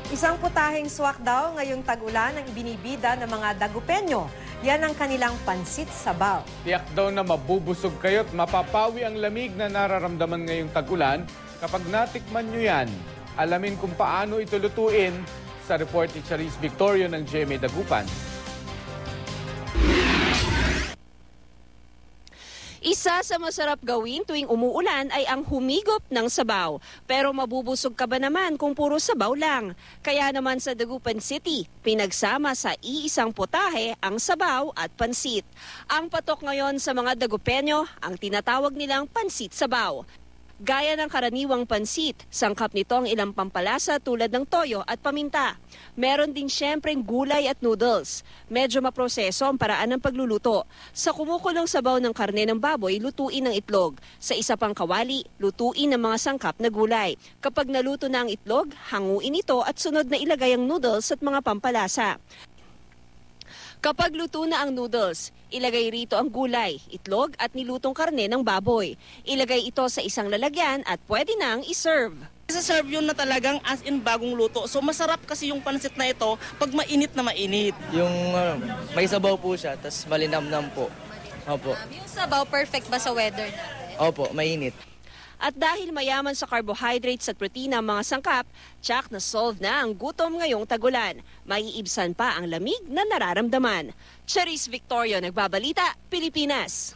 Isang putaheng swak daw ngayong tag-ulan ang ibinibida ng mga Dagupenyo. Yan ang kanilang pansit sabaw. Tiyak daw na mabubusog kayo at mapapawi ang lamig na nararamdaman ngayong tag-ulan kapag natikman nyo yan. Alamin kung paano ito lutuin sa report ni Charis Victorio ng GMA Dagupan. Isa sa masarap gawin tuwing umuulan ay ang humigop ng sabaw. Pero mabubusog ka ba naman kung puro sabaw lang? Kaya naman sa Dagupan City, pinagsama sa iisang putahe ang sabaw at pansit. Ang patok ngayon sa mga Dagupenyo, ang tinatawag nilang pansit sabaw. Gaya ng karaniwang pansit, sangkap nito ang ilang pampalasa tulad ng toyo at paminta. Meron din syempreng gulay at noodles. Medyo maproseso ang paraan ng pagluluto. Sa kumukulong sabaw ng karne ng baboy, lutuin ng itlog. Sa isa pang kawali, lutuin ng mga sangkap na gulay. Kapag naluto na ang itlog, hanguin ito at sunod na ilagay ang noodles at mga pampalasa. Kapag luto na ang noodles, ilagay rito ang gulay, itlog at nilutong karne ng baboy. Ilagay ito sa isang lalagyan at pwede nang iserve. Isa-serve yun na talagang as in bagong luto. So masarap kasi yung pansit na ito pag mainit na mainit. Yung may sabaw po siya, tas malinamnam po. Opo. Yung sabaw, perfect ba sa weather natin? Opo, mainit. At dahil mayaman sa carbohydrates at protina ang mga sangkap, tsak na solve na ang gutom ngayong tagulan. Maiibsan pa ang lamig na nararamdaman. Charis Victorio, Nagbabalita, Pilipinas.